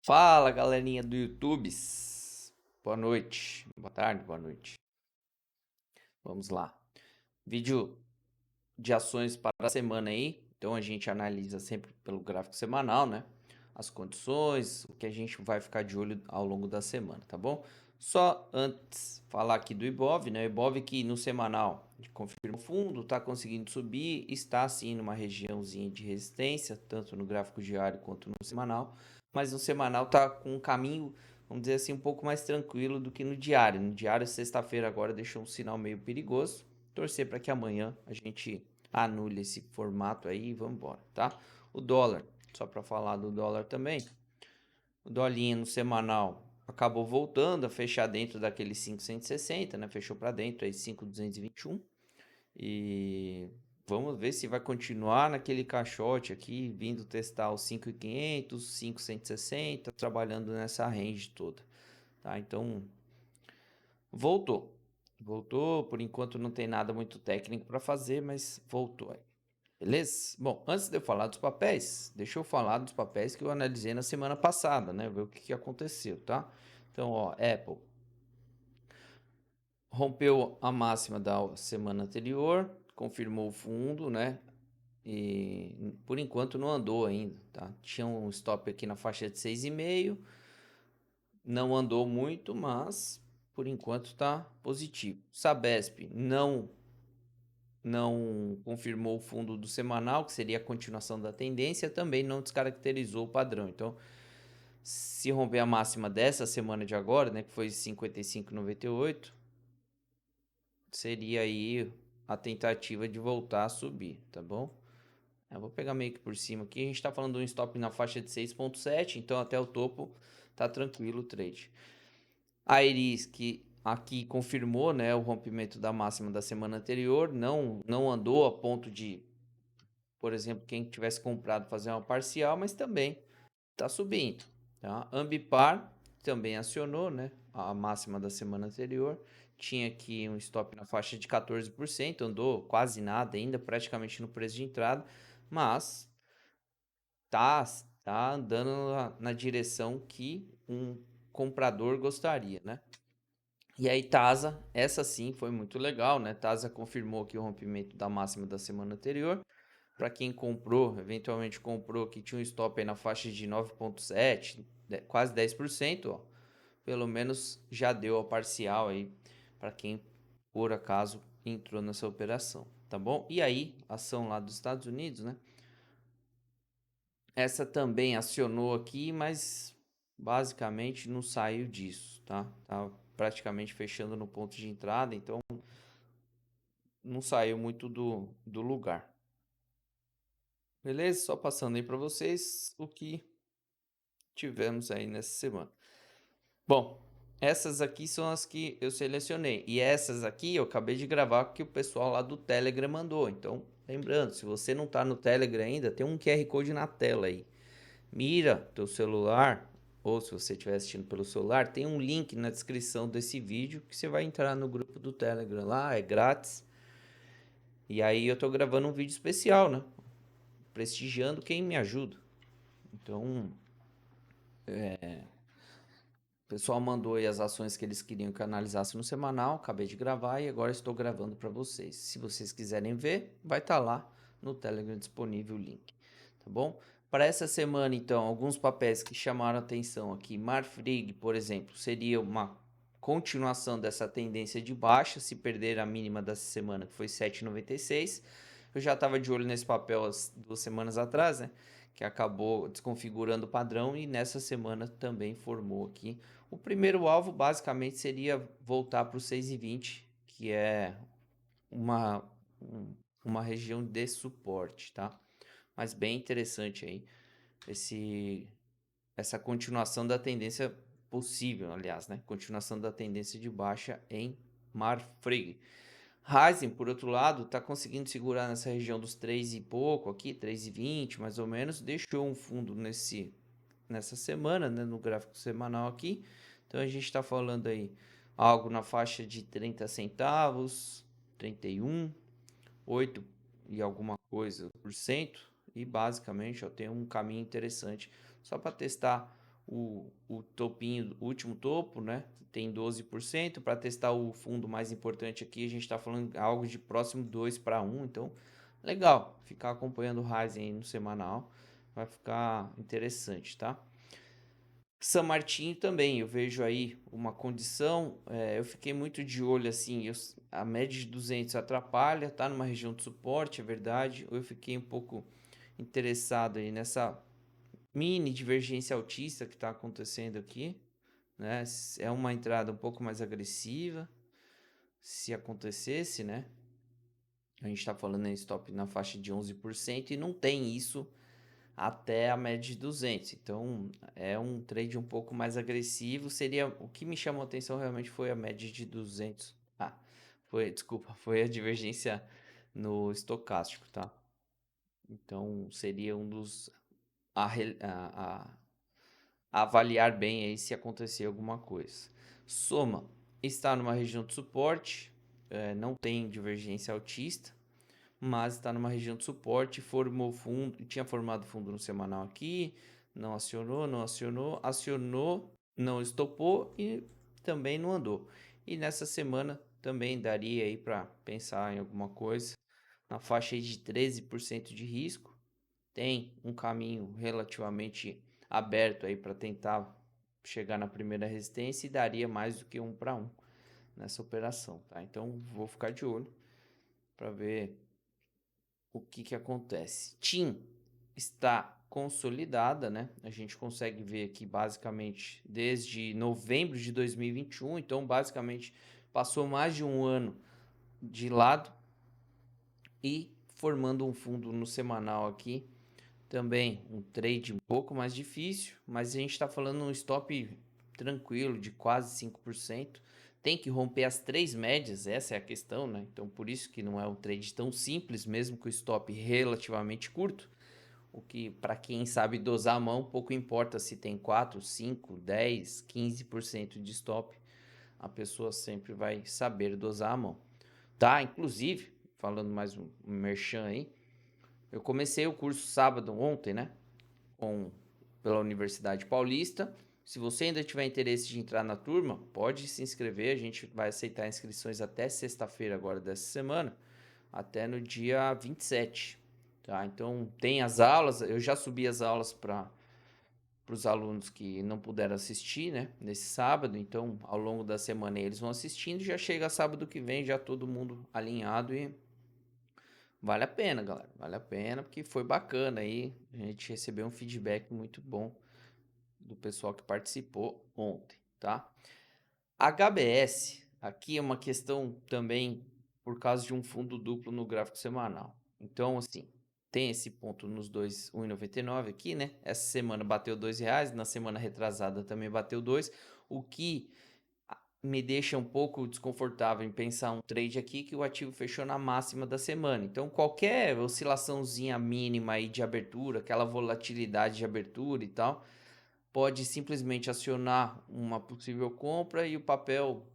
Fala, galerinha do YouTube. Boa noite, boa tarde, boa noite. Vamos lá. Vídeo de ações para a semana aí. Então a gente analisa sempre pelo gráfico semanal, né? As condições, o que a gente vai ficar de olho ao longo da semana, tá bom? Só antes falar aqui do Ibov, né? O Ibov que no semanal confirma o fundo, tá conseguindo subir, está sim numa regiãozinha de resistência, tanto no gráfico diário quanto no semanal, mas no semanal tá com um caminho, vamos dizer assim, um pouco mais tranquilo do que no diário. No diário, sexta-feira agora deixou um sinal meio perigoso. Torcer para que amanhã a gente anule esse formato aí e vamos embora, tá? O dólar, só para falar do dólar também, o dolinha no semanal acabou voltando a fechar dentro daquele 560, né? Fechou para dentro aí 5.221 e vamos ver se vai continuar naquele caixote aqui, vindo testar os 5.500, 5.160, trabalhando nessa range toda, tá? Então, voltou. Voltou, por enquanto não tem nada muito técnico para fazer, mas voltou aí. Beleza? Bom, antes de eu falar dos papéis, deixa eu falar dos papéis que eu analisei na semana passada, né? Ver o que aconteceu, tá? Então, ó, Apple rompeu a máxima da semana anterior, confirmou o fundo, né? E por enquanto não andou ainda, tá? Tinha um stop aqui na faixa de 6,5, não andou muito, mas por enquanto tá positivo. Sabesp não confirmou o fundo do semanal, que seria a continuação da tendência, também não descaracterizou o padrão. Então, se romper a máxima dessa semana de agora, né, que foi 55,98, seria aí a tentativa de voltar a subir, tá bom? Eu vou pegar meio que por cima aqui, a gente está falando de um stop na faixa de 6,7, então até o topo tá tranquilo o trade. A Iris, que aqui confirmou, né, o rompimento da máxima da semana anterior, não andou a ponto de, por exemplo, quem tivesse comprado fazer uma parcial, mas também está subindo. Tá? Ambipar também acionou, né, a máxima da semana anterior. Tinha aqui um stop na faixa de 14%, andou quase nada ainda, praticamente no preço de entrada, mas tá, tá andando na direção que um comprador gostaria, né? E aí Tasa, essa sim foi muito legal, né? Tasa confirmou aqui o rompimento da máxima da semana anterior. Para quem comprou, eventualmente comprou, que tinha um stop aí na faixa de 9,7, quase 10%, ó, pelo menos já deu a parcial aí para quem por acaso entrou nessa operação, tá bom? E aí, ação lá dos Estados Unidos, né? Essa também acionou aqui, mas basicamente não saiu disso, tá? Tá praticamente fechando no ponto de entrada, então não saiu muito do lugar. Beleza? Só passando aí para vocês o que tivemos aí nessa semana. Bom, essas aqui são as que eu selecionei. E essas aqui eu acabei de gravar que o pessoal lá do Telegram mandou. Então, lembrando, se você não está no Telegram ainda, tem um QR Code na tela aí. Mira teu celular, ou se você estiver assistindo pelo celular, tem um link na descrição desse vídeo que você vai entrar no grupo do Telegram lá, é grátis. E aí eu tô gravando um vídeo especial, né? Prestigiando quem me ajuda. Então, o pessoal mandou aí as ações que eles queriam que eu analisasse no semanal, acabei de gravar e agora estou gravando para vocês. Se vocês quiserem ver, vai estar lá no Telegram disponível o link, tá bom? Para essa semana, então, alguns papéis que chamaram atenção aqui. Marfrig, por exemplo, seria uma continuação dessa tendência de baixa, se perder a mínima dessa semana, que foi 7,96. Eu já estava de olho nesse papel as 2 semanas atrás, né? Que acabou desconfigurando o padrão e nessa semana também formou aqui. O primeiro alvo basicamente seria voltar para o 6,20, que é uma, uma região de suporte, tá? Mas bem interessante aí esse, essa continuação da tendência possível, aliás, né? Continuação da tendência de baixa em Marfrig. Ryzen, por outro lado, está conseguindo segurar nessa região dos 3 e pouco aqui, 3,20 mais ou menos, deixou um fundo nessa semana, né, no gráfico semanal aqui. Então a gente está falando aí algo na faixa de 30 centavos, 31, 8 e alguma coisa por cento. E basicamente ó, tem um caminho interessante só para testar o topinho, o último topo, né? Tem 12%. Para testar o fundo mais importante aqui, a gente está falando algo de próximo 2 para 1. Então, legal. Ficar acompanhando o Ryzen aí no semanal vai ficar interessante, tá? San Martin também, eu vejo aí uma condição, eu fiquei muito de olho assim, a média de 200 atrapalha, tá numa região de suporte, é verdade, eu fiquei um pouco interessado aí nessa mini divergência altista que está acontecendo aqui, né? É uma entrada um pouco mais agressiva, se acontecesse, né? A gente está falando em stop na faixa de 11% e não tem isso até a média de 200. Então, é um trade um pouco mais agressivo. Seria o que me chamou a atenção realmente foi a média de 200. Foi a divergência no estocástico, tá? Então, seria um dos a avaliar bem aí se acontecer alguma coisa. Soma está numa região de suporte, não tem divergência altista, mas está numa região de suporte, formou fundo, tinha formado fundo no semanal aqui, não acionou, acionou, não estopou e também não andou. E nessa semana também daria aí para pensar em alguma coisa na faixa aí de 13% de risco. Tem um caminho relativamente aberto aí para tentar chegar na primeira resistência e daria mais do que 1 para 1 nessa operação, tá? Então vou ficar de olho para ver o que acontece. TIM está consolidada, né? A gente consegue ver aqui basicamente desde novembro de 2021, então basicamente passou mais de um ano de lado e formando um fundo no semanal aqui. Também um trade um pouco mais difícil, mas a gente está falando um stop tranquilo de quase 5%. Tem que romper as 3 médias, essa é a questão, né? Então por isso que não é um trade tão simples, mesmo com o stop relativamente curto. O que para quem sabe dosar a mão, pouco importa se tem 4, 5, 10, 15% de stop. A pessoa sempre vai saber dosar a mão. Tá? Inclusive, falando mais um merchan aí, eu comecei o curso sábado ontem, né? Pela Universidade Paulista. Se você ainda tiver interesse de entrar na turma, pode se inscrever. A gente vai aceitar inscrições até sexta-feira agora dessa semana, até no dia 27. Tá? Então tem as aulas, eu já subi as aulas para os alunos que não puderam assistir, né, nesse sábado. Então ao longo da semana eles vão assistindo, já chega sábado que vem já todo mundo alinhado e vale a pena, galera. Vale a pena porque foi bacana aí. A gente recebeu um feedback muito bom do pessoal que participou ontem, tá? HBS, aqui é uma questão também por causa de um fundo duplo no gráfico semanal. Então, assim, tem esse ponto nos dois 1,99 aqui, né? Essa semana bateu R$2, na semana retrasada também bateu 2, o que me deixa um pouco desconfortável em pensar um trade aqui que o ativo fechou na máxima da semana. Então, qualquer oscilaçãozinha mínima aí de abertura, aquela volatilidade de abertura e tal, pode simplesmente acionar uma possível compra e o papel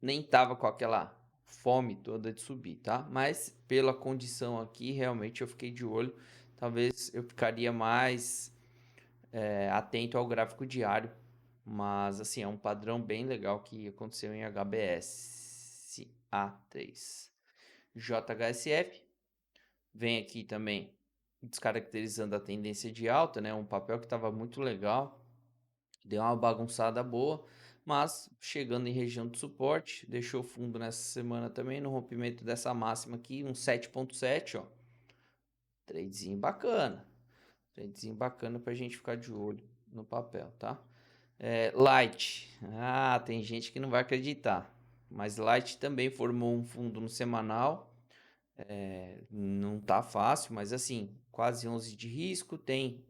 nem tava com aquela fome toda de subir, tá? Mas pela condição aqui, realmente eu fiquei de olho. Talvez eu ficaria mais atento ao gráfico diário, mas assim, é um padrão bem legal que aconteceu em HBS A3. JHSF vem aqui também descaracterizando a tendência de alta, né? Um papel que estava muito legal, deu uma bagunçada boa, mas chegando em região de suporte, deixou fundo nessa semana também no rompimento dessa máxima aqui, um 7.7, ó. Tradezinho bacana. Tradezinho bacana pra gente ficar de olho no papel, tá? Light. Tem gente que não vai acreditar. Mas Light também formou um fundo no semanal. Não tá fácil, mas assim, quase 11 de risco. Tem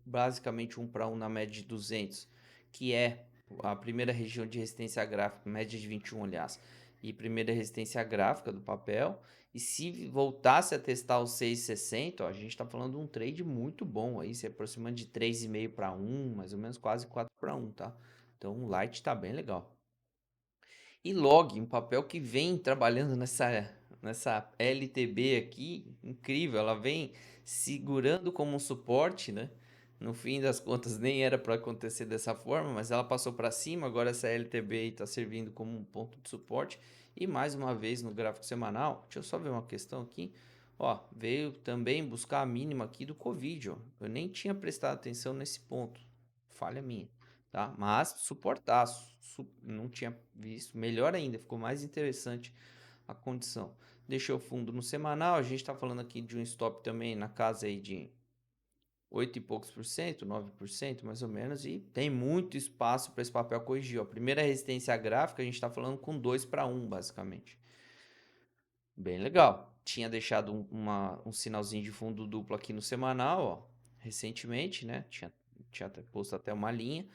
basicamente 1 para 1 na média de 200, que é a primeira região de resistência gráfica, média de 21, aliás, e primeira resistência gráfica do papel. E se voltasse a testar os 6,60, ó, a gente está falando de um trade muito bom aí, se aproximando de 3,5 para 1, mais ou menos quase 4 para 1, tá? Então o Light está bem legal. E Log, um papel que vem trabalhando nessa LTB aqui, incrível, ela vem segurando como um suporte, né? No fim das contas, nem era para acontecer dessa forma, mas ela passou para cima. Agora essa LTB está servindo como um ponto de suporte. E mais uma vez no gráfico semanal, deixa eu só ver uma questão aqui. Ó, veio também buscar a mínima aqui do Covid, ó. Eu nem tinha prestado atenção nesse ponto. Falha minha, tá? Mas suportaço, não tinha visto. Melhor ainda, ficou mais interessante a condição. Deixou fundo no semanal, a gente está falando aqui de um stop também na casa aí de 8 e poucos por cento, 9% mais ou menos, e tem muito espaço para esse papel corrigir. Ó. Primeira resistência gráfica, a gente está falando com 2 para 1, basicamente. Bem legal. Tinha deixado um sinalzinho de fundo duplo aqui no semanal, ó, recentemente, né? Tinha posto até uma linha.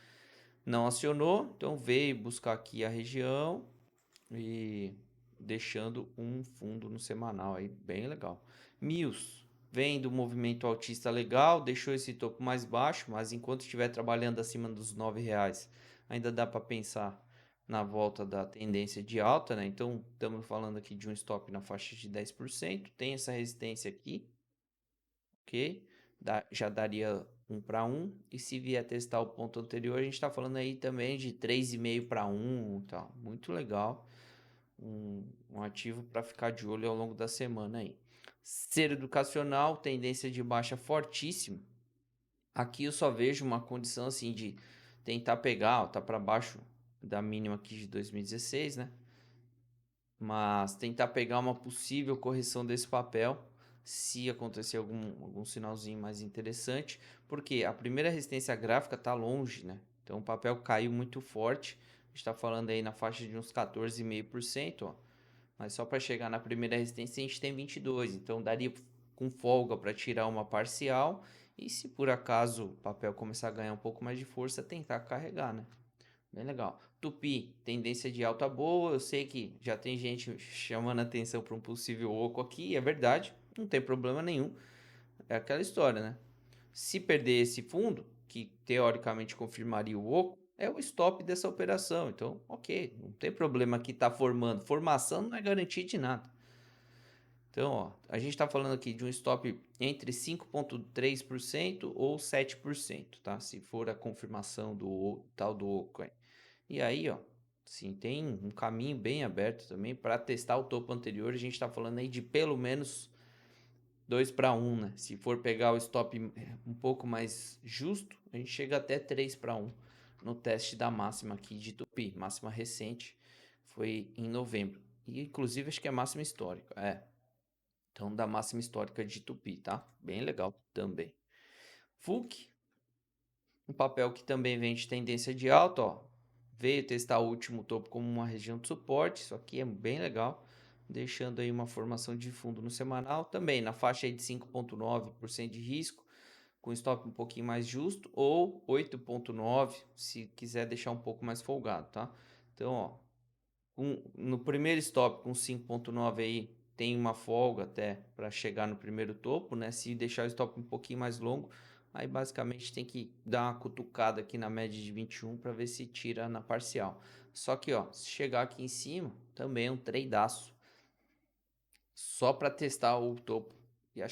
Não acionou, então veio buscar aqui a região e deixando um fundo no semanal aí, bem legal. Mills vem do movimento altista legal, deixou esse topo mais baixo, mas enquanto estiver trabalhando acima dos R$ 9, ainda dá para pensar na volta da tendência de alta, né? Então, estamos falando aqui de um stop na faixa de 10%, tem essa resistência aqui, ok? Já daria 1 para 1, e se vier testar o ponto anterior, a gente está falando aí também de 3,5 para 1, tá? Muito legal. Um ativo para ficar de olho ao longo da semana aí. Ser educacional, tendência de baixa fortíssima. Aqui eu só vejo uma condição assim de tentar pegar, ó, tá para baixo da mínima aqui de 2016, né? Mas tentar pegar uma possível correção desse papel se acontecer algum sinalzinho mais interessante, porque a primeira resistência gráfica está longe, né? Então o papel caiu muito forte, a gente está falando aí na faixa de uns 14,5%, ó. Mas só para chegar na primeira resistência a gente tem 22, então daria com folga para tirar uma parcial, e se por acaso o papel começar a ganhar um pouco mais de força, tentar carregar, né? Bem legal. Tupi, tendência de alta boa. Eu sei que já tem gente chamando atenção para um possível oco aqui. É verdade, não tem problema nenhum. É aquela história, né? Se perder esse fundo, que teoricamente confirmaria o oco, é o stop dessa operação. Então, ok, não tem problema que está formando. Formação não é garantia de nada. Então, ó, a gente está falando aqui de um stop entre 5,3% ou 7%, tá? Se for a confirmação do tal do oco aí. E aí, ó, sim, tem um caminho bem aberto também para testar o topo anterior. A gente está falando aí de pelo menos 2 para 1, né? Se for pegar o stop um pouco mais justo, a gente chega até 3 para 1 no teste da máxima aqui de Tupi, máxima recente, foi em novembro. E inclusive acho que é máxima histórica, Então da máxima histórica de Tupi, tá? Bem legal também. FUC, um papel que também vem de tendência de alta, ó. Veio testar o último topo como uma região de suporte, isso aqui é bem legal, deixando aí uma formação de fundo no semanal, também na faixa aí de 5,9% de risco, com stop um pouquinho mais justo, ou 8,9% se quiser deixar um pouco mais folgado, tá? Então, ó, no primeiro stop com 5,9 aí, tem uma folga até para chegar no primeiro topo, né? Se deixar o stop um pouquinho mais longo, aí basicamente tem que dar uma cutucada aqui na média de 21 para ver se tira na parcial. Só que, ó, se chegar aqui em cima, também é um tradeaço. Só para testar o topo. E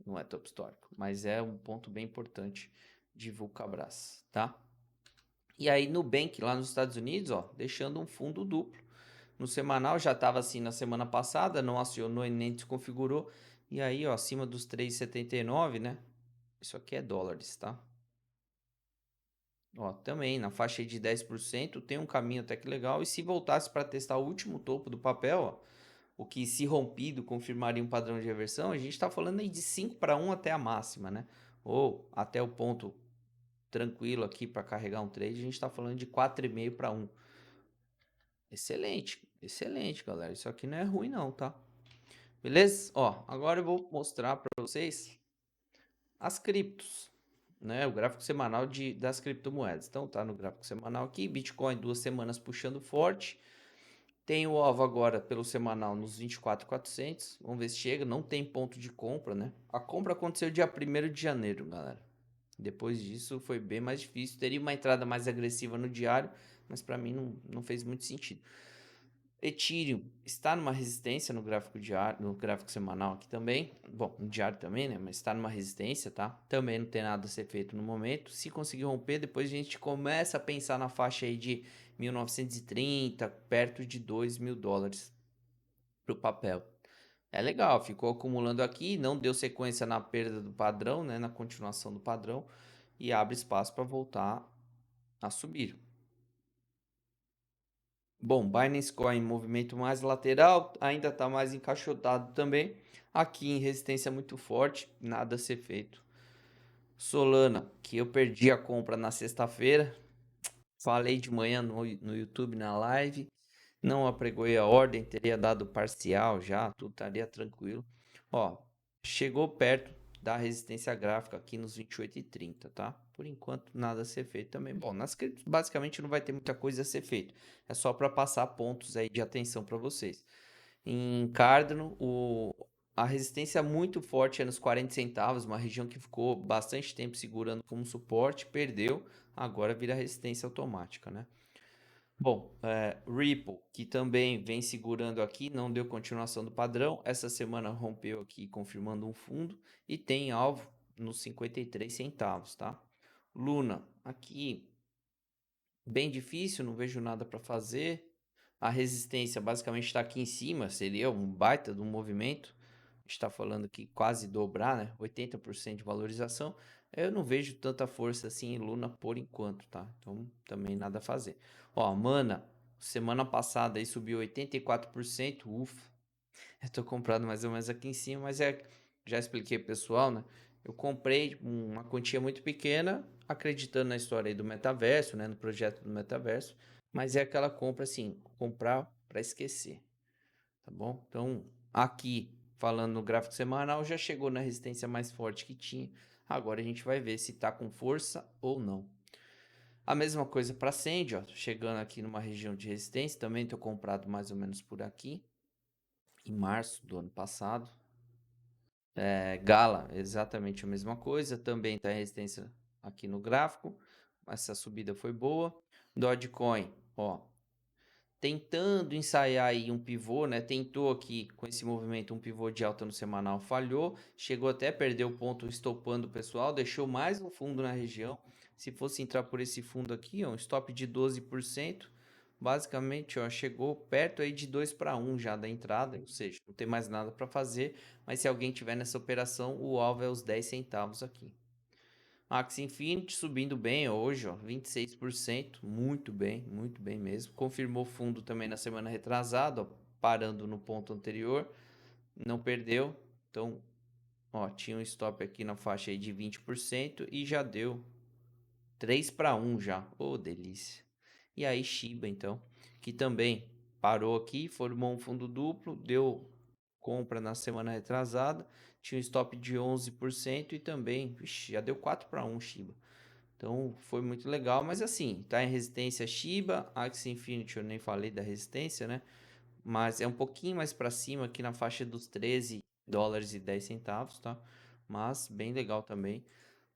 não é topo histórico, mas é um ponto bem importante de Vulcabras, tá? E aí Nubank lá nos Estados Unidos, ó, deixando um fundo duplo. No semanal já estava assim na semana passada, não acionou e nem desconfigurou. E aí, ó, acima dos 3,79, né? Isso aqui é dólares, tá? Ó, também na faixa de 10% tem um caminho até que legal. E se voltasse para testar o último topo do papel, ó, o que se rompido confirmaria um padrão de reversão, a gente está falando aí de 5 para 1 até a máxima, né? Ou até o ponto tranquilo aqui para carregar um trade, a gente está falando de 4,5 para 1. Excelente, excelente, galera. Isso aqui não é ruim não, tá? Beleza? Ó, agora eu vou mostrar para vocês as criptos, né? O gráfico semanal das criptomoedas. Então tá no gráfico semanal aqui, Bitcoin 2 semanas puxando forte. Tem o alvo agora pelo semanal nos 24.400. Vamos ver se chega. Não tem ponto de compra, né? A compra aconteceu dia 1º de janeiro, galera. Depois disso foi bem mais difícil. Teria uma entrada mais agressiva no diário, mas para mim não fez muito sentido. Ethereum está numa resistência no gráfico diário, no gráfico semanal aqui também. Bom, no diário também, né? Mas está numa resistência, tá? Também não tem nada a ser feito no momento. Se conseguir romper, depois a gente começa a pensar na faixa aí de 1930, perto de 2.000 dólares para o papel. É legal, ficou acumulando aqui, não deu sequência na perda do padrão, né? Na continuação do padrão e abre espaço para voltar a subir. Bom, Binance Coin, movimento mais lateral, ainda está mais encaixotado também. Aqui em resistência muito forte, nada a ser feito. Solana, que eu perdi a compra na sexta-feira. Falei de manhã no YouTube, na live. Não apregoei a ordem, teria dado parcial já, tudo estaria tranquilo. Ó, chegou perto da resistência gráfica aqui nos 28,30, tá? Por enquanto nada a ser feito também. Bom, nas criptos basicamente não vai ter muita coisa a ser feito. É só para passar pontos aí de atenção para vocês. Em Cardano, a resistência muito forte é nos 40 centavos, uma região que ficou bastante tempo segurando como suporte, perdeu, agora vira resistência automática, né? Bom, Ripple, que também vem segurando aqui, não deu continuação do padrão. Essa semana rompeu aqui, confirmando um fundo. E tem alvo nos 53 centavos, tá? Luna, aqui bem difícil, não vejo nada para fazer. A resistência basicamente está aqui em cima, seria um baita de um movimento. Está falando que quase dobrar, né? 80% de valorização. Eu não vejo tanta força assim em Luna por enquanto, tá? Então também nada a fazer. Ó, Mana, semana passada aí subiu 84%, ufa. Eu tô comprando mais ou menos aqui em cima, mas já expliquei pro pessoal, né? Eu comprei uma quantia muito pequena, acreditando na história aí do metaverso, né? No projeto do metaverso, mas é aquela compra assim, comprar para esquecer, tá bom? Então, aqui, falando no gráfico semanal, já chegou na resistência mais forte que tinha. Agora a gente vai ver se tá com força ou não. A mesma coisa para Sandy, ó, chegando aqui numa região de resistência, também tô comprado mais ou menos por aqui, em março do ano passado. Gala, exatamente a mesma coisa, também está em resistência aqui no gráfico, essa subida foi boa. Dogecoin, ó, tentando ensaiar aí um pivô, né? Tentou aqui com esse movimento um pivô de alta no semanal, falhou, chegou até a perder o ponto estopando o pessoal, deixou mais um fundo na região. Se fosse entrar por esse fundo aqui, ó, um stop de 12%, basicamente, ó, chegou perto aí de 2 para 1 já da entrada, ou seja, não tem mais nada para fazer, mas se alguém tiver nessa operação, o alvo é os 10 centavos aqui. Axie Infinity subindo bem hoje, ó, 26%, muito bem mesmo. Confirmou fundo também na semana retrasada, ó, parando no ponto anterior, não perdeu. Então, ó, tinha um stop aqui na faixa aí de 20% e já deu 3 para 1 já. Ô, delícia. E aí Shiba, então, que também parou aqui, formou um fundo duplo, deu compra na semana retrasada, tinha um stop de 11% e também, vixi, já deu 4 para 1 Shiba. Então foi muito legal, mas assim, tá em resistência Shiba, Axie Infinity eu nem falei da resistência, né? Mas é um pouquinho mais para cima aqui na faixa dos 13 dólares e 10 centavos, tá? Mas bem legal também.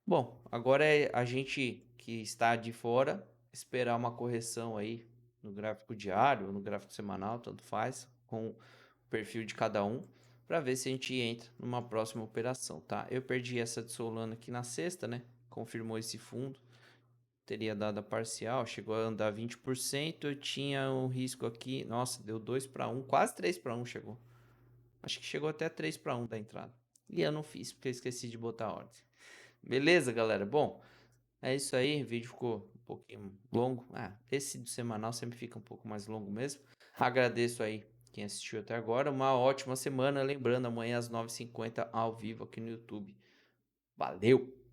Bom, agora é a gente que está de fora esperar uma correção aí no gráfico diário ou no gráfico semanal, tanto faz, com o perfil de cada um, para ver se a gente entra numa próxima operação, tá? Eu perdi essa de Solana aqui na sexta, né? Confirmou esse fundo, teria dado a parcial, chegou a andar 20%, eu tinha um risco aqui, nossa, deu 2 para 1, quase 3 para 1 chegou. Acho que chegou até 3 para 1 da entrada. E eu não fiz, porque eu esqueci de botar a ordem. Beleza, galera? Bom, é isso aí, o vídeo ficou um pouquinho longo. Esse do semanal sempre fica um pouco mais longo mesmo. Agradeço aí quem assistiu até agora. Uma ótima semana. Lembrando, amanhã às 9h50 ao vivo aqui no YouTube. Valeu!